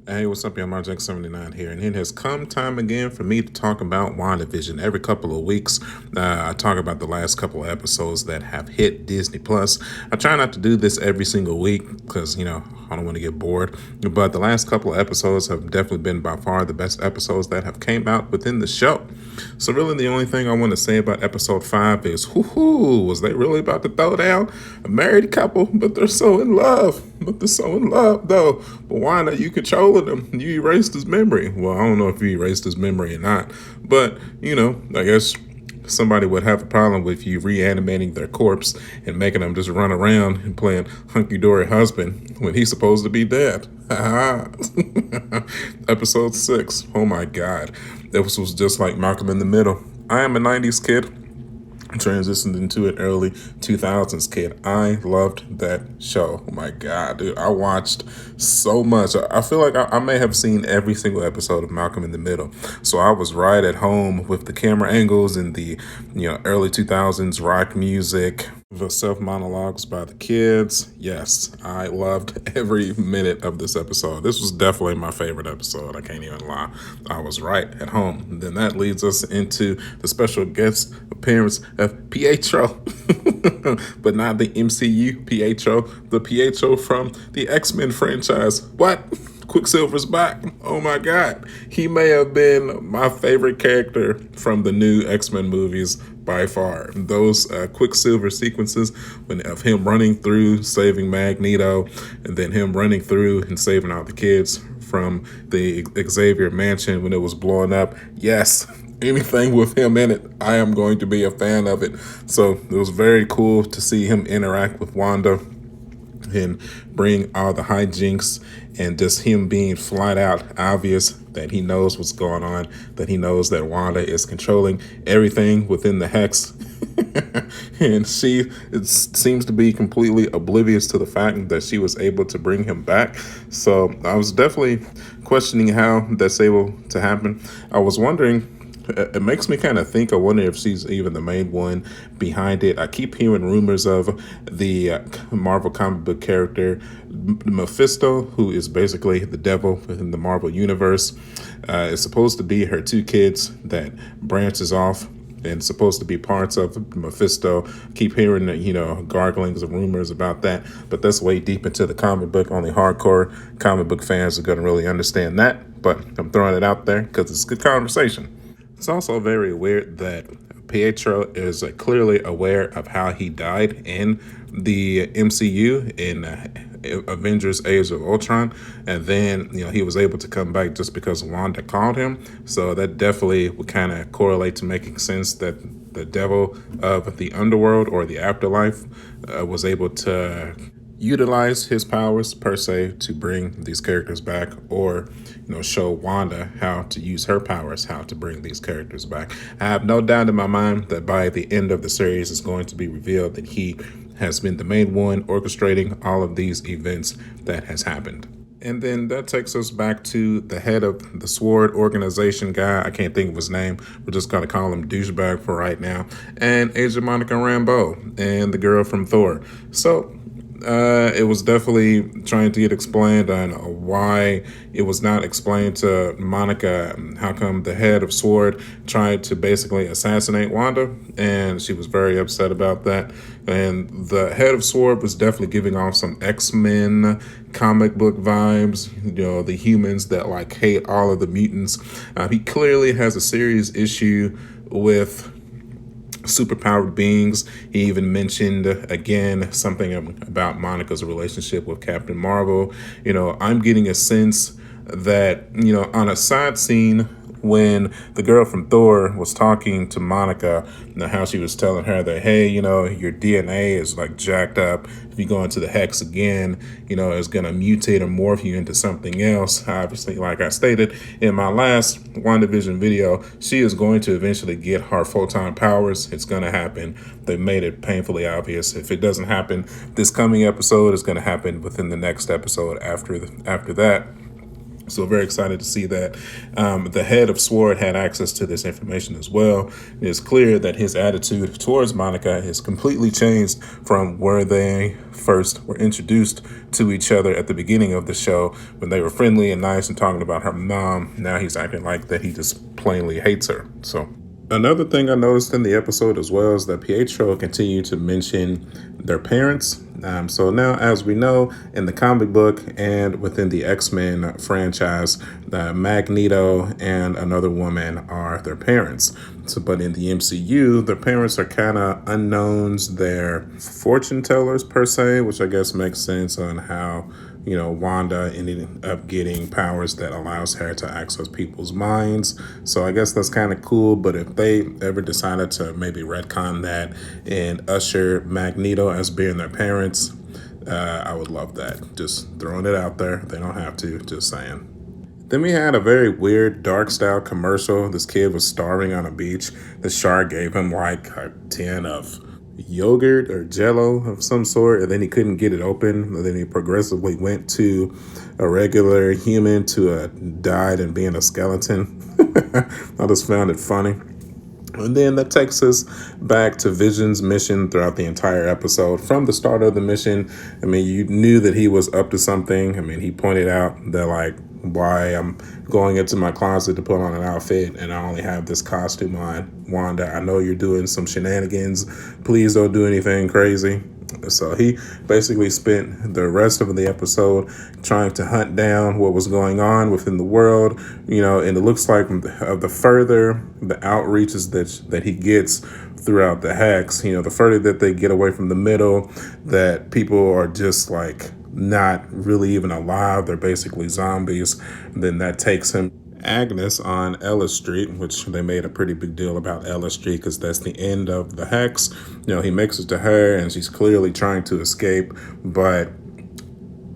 Hey, what's up, y'all? Mark79 here, and it has come time again for me to talk about WandaVision. Every couple of weeks, I talk about the last couple of episodes that have hit Disney Plus. I try not to do this every single week because I don't want to get bored. But the last couple of episodes have definitely been by far the best episodes that have came out within the show. So really, the only thing I want to say about episode 5 is, was they really about to throw down a married couple? But they're so in love. But they're so in love, though. But why not? You controlling him. You erased his memory. Well, I don't know if you erased his memory or not. But, I guess somebody would have a problem with you reanimating their corpse and making them just run around and playing hunky-dory husband when he's supposed to be dead. Episode 6. Oh my God. This was just like Malcolm in the Middle. I am a 90s kid, transitioned into an early 2000s kid. I loved that show. Oh my God, dude. I watched so much. I feel like I may have seen every single episode of Malcolm in the Middle. So I was right at home with the camera angles and the early 2000s rock music, the self monologues by the kids. Yes, I loved every minute of this episode. This was definitely my favorite episode. I can't even lie. I was right at home. Then that leads us into the special guest appearance of Pietro, but not the MCU Pietro, the Pietro from the X-Men franchise. What? Quicksilver's back. Oh my God. He may have been my favorite character from the new X-Men movies by far. Those Quicksilver sequences of him running through saving Magneto, and then him running through and saving all the kids from the Xavier mansion when it was blowing up. Yes, anything with him in it, I am going to be a fan of it. So it was very cool to see him interact with Wanda and bring all the hijinks, and just him being flat out obvious that he knows what's going on, that he knows that Wanda is controlling everything within the hex. And she seems to be completely oblivious to the fact that she was able to bring him back. So I was definitely questioning how that's able to happen. I was wondering, it makes me kind of think, I wonder if she's even the main one behind it. I keep hearing rumors of the Marvel comic book character Mephisto, who is basically the devil within the Marvel universe. It's supposed to be her two kids that branches off and supposed to be parts of Mephisto. Keep hearing, garglings of rumors about that, but that's way deep into the comic book. Only hardcore comic book fans are going to really understand that, but I'm throwing it out there because it's good conversation. It's also very weird that Pietro is clearly aware of how he died in the MCU in Avengers Age of Ultron, and then he was able to come back just because Wanda called him. So that definitely would kind of correlate to making sense that the devil of the underworld or the afterlife was able to utilize his powers per se to bring these characters back, or show Wanda how to use her powers, how to bring these characters back. I have no doubt in my mind that by the end of the series it's going to be revealed that he has been the main one orchestrating all of these events that has happened. And then that takes us back to the head of the Sword organization guy. I can't think of his name. We're just going to call him douchebag for right now. And Agent Monica Rambeau and the girl from Thor. So it was definitely trying to get explained on why it was not explained to Monica how come the head of Sword tried to basically assassinate Wanda, and she was very upset about that. And the head of Sword was definitely giving off some X-Men comic book vibes, the humans that hate all of the mutants. He clearly has a serious issue with superpowered beings. He even mentioned again something about Monica's relationship with Captain Marvel. I'm getting a sense that on a side scene when the girl from Thor was talking to Monica, how she was telling her that, hey, your DNA is jacked up. If you go into the hex again, it's going to mutate or morph you into something else. Obviously, like I stated in my last WandaVision video, she is going to eventually get her photon powers. It's going to happen. They made it painfully obvious. If it doesn't happen this coming episode, it's going to happen within the next episode after that. So very excited to see that. The head of SWORD had access to this information as well. It is clear that his attitude towards Monica has completely changed from where they first were introduced to each other at the beginning of the show when they were friendly and nice and talking about her mom. Now he's acting like that he just plainly hates her. So another thing I noticed in the episode as well is that Pietro continued to mention their parents. So now, as we know, in the comic book and within the X-Men franchise, Magneto and another woman are their parents. So, but in the MCU, their parents are kind of unknowns. They're fortune tellers per se, which I guess makes sense on how, you know, Wanda ended up getting powers that allows her to access people's minds. So I guess that's kind of cool. But if they ever decided to maybe retcon that and usher Magneto as being their parents, I would love that. Just throwing it out there. They don't have to, just saying. Then we had a very weird dark style commercial. This kid was starving on a beach. The shark gave him like a tin of yogurt or jello of some sort, and then he couldn't get it open. And then he progressively went to a regular human to a died and being a skeleton. I just found it funny. And then that takes us back to Vision's mission throughout the entire episode. From the start of the mission, I mean, you knew that he was up to something. I mean, he pointed out that, like, why I'm going into my closet to put on an outfit and I only have this costume on. Wanda, I know you're doing some shenanigans. Please don't do anything crazy. So he basically spent the rest of the episode trying to hunt down what was going on within the world, you know, and it looks like the further the outreaches that he gets throughout the hex, you know, the further that they get away from the middle, that people are just like not really even alive. They're basically zombies. Then that takes him Agnes on Ellis Street, which they made a pretty big deal about Ellis Street because that's the end of the hex. You know, he makes it to her and she's clearly trying to escape, but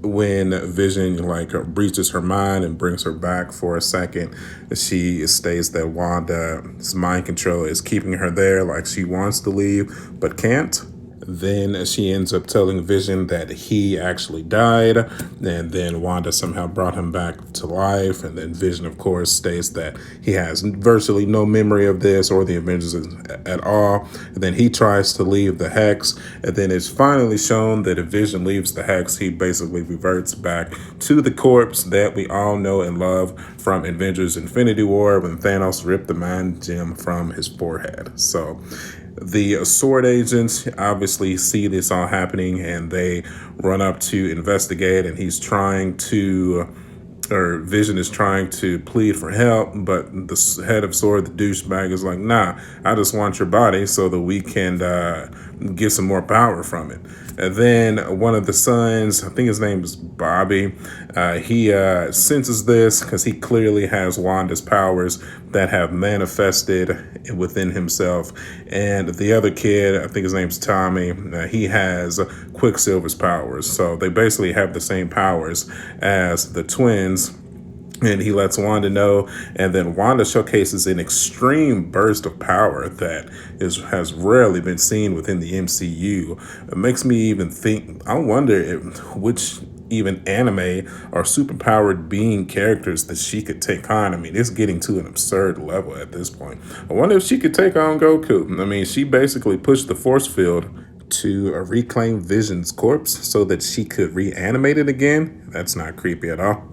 when Vision like breaches her mind and brings her back for a second, she states that Wanda's mind control is keeping her there, like she wants to leave but can't. Then she ends up telling Vision that he actually died, and then Wanda somehow brought him back to life. And then Vision, of course, states that he has virtually no memory of this or the Avengers at all. And then he tries to leave the hex, and then it's finally shown that if Vision leaves the hex, he basically reverts back to the corpse that we all know and love from Avengers Infinity War when Thanos ripped the mind gem from his forehead. So the SWORD agents obviously see this all happening and they run up to investigate, and he's trying to, or Vision is trying to plead for help, but the head of SWORD, the douchebag, is like, nah, I just want your body so that we can get some more power from it. And then one of the sons, I think his name is Bobby, he senses this because he clearly has Wanda's powers that have manifested within himself. And the other kid, I think his name's Tommy, he has Quicksilver's powers. So they basically have the same powers as the twins. And he lets Wanda know, and then Wanda showcases an extreme burst of power that has rarely been seen within the MCU. It makes me even think, I wonder which even anime or superpowered being characters that she could take on. I mean, it's getting to an absurd level at this point. I wonder if she could take on Goku. I mean, she basically pushed the force field to reclaim Vision's corpse so that she could reanimate it again. That's not creepy at all.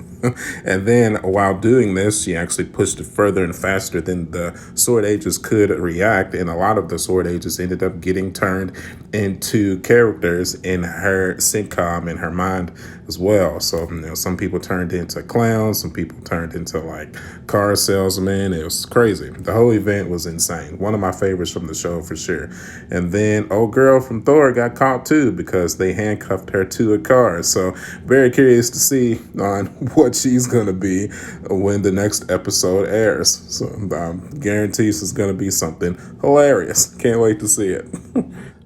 And then while doing this, she actually pushed it further and faster than the SWORD agents could react. And a lot of the SWORD agents ended up getting turned into characters in her sitcom in her mind as well. So, you know, some people turned into clowns, some people turned into like car salesmen. It was crazy. The whole event was insane. One of my favorites from the show for sure. And then old girl from Thor got caught too because they handcuffed her to a car. So very curious to see on what she's going to be when the next episode airs. So guarantees it's going to be something hilarious. Can't wait to see it.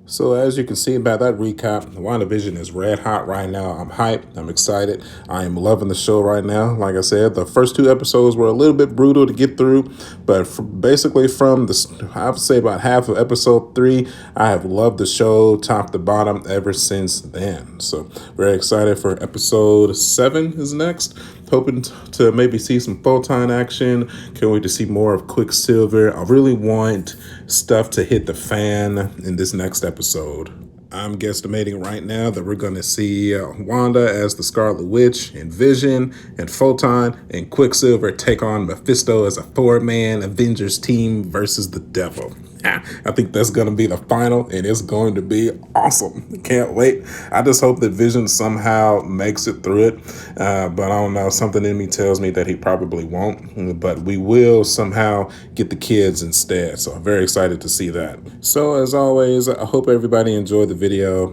So as you can see by that recap, WandaVision is red hot right now. I'm hyped. I'm excited. I am loving the show right now. Like I said, the first two episodes were a little bit brutal to get through, but basically from the, I would say about half of episode 3, I have loved the show top to bottom ever since then. So very excited for episode 7 is next. Hoping to maybe see some photon action. Can't wait to see more of Quicksilver. I really want stuff to hit the fan in this next episode. I'm guesstimating right now that we're going to see Wanda as the Scarlet Witch, and Vision, and Photon, and Quicksilver take on Mephisto as a four-man Avengers team versus the devil. I think that's going to be the final, and it's going to be awesome. Can't wait. I just hope that Vision somehow makes it through it, but I don't know. Something in me tells me that he probably won't, but we will somehow get the kids instead, so I'm very excited to see that. So as always, I hope everybody enjoyed the video.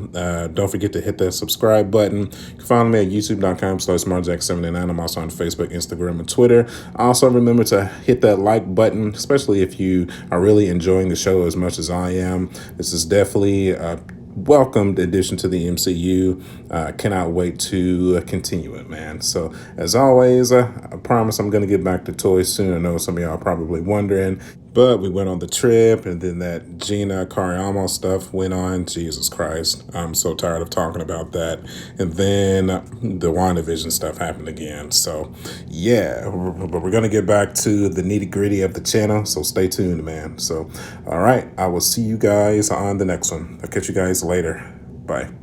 Don't forget to hit that subscribe button. You can follow me at youtube.com/SmartJack79. I'm also on Facebook, Instagram, and Twitter. Also remember to hit that like button, especially if you are really enjoying the show as much as I am. This is definitely a welcomed addition to the MCU. Cannot wait to continue it, man. So as always, I promise I'm going to get back to toys soon. I know some of y'all are probably wondering, but we went on the trip, and then that Gina Carriamo stuff went on. Jesus Christ, I'm so tired of talking about that. And then the WandaVision stuff happened again. So yeah, but we're gonna get back to the nitty gritty of the channel. So stay tuned, man. So all right, I will see you guys on the next one. I'll catch you guys later. Bye.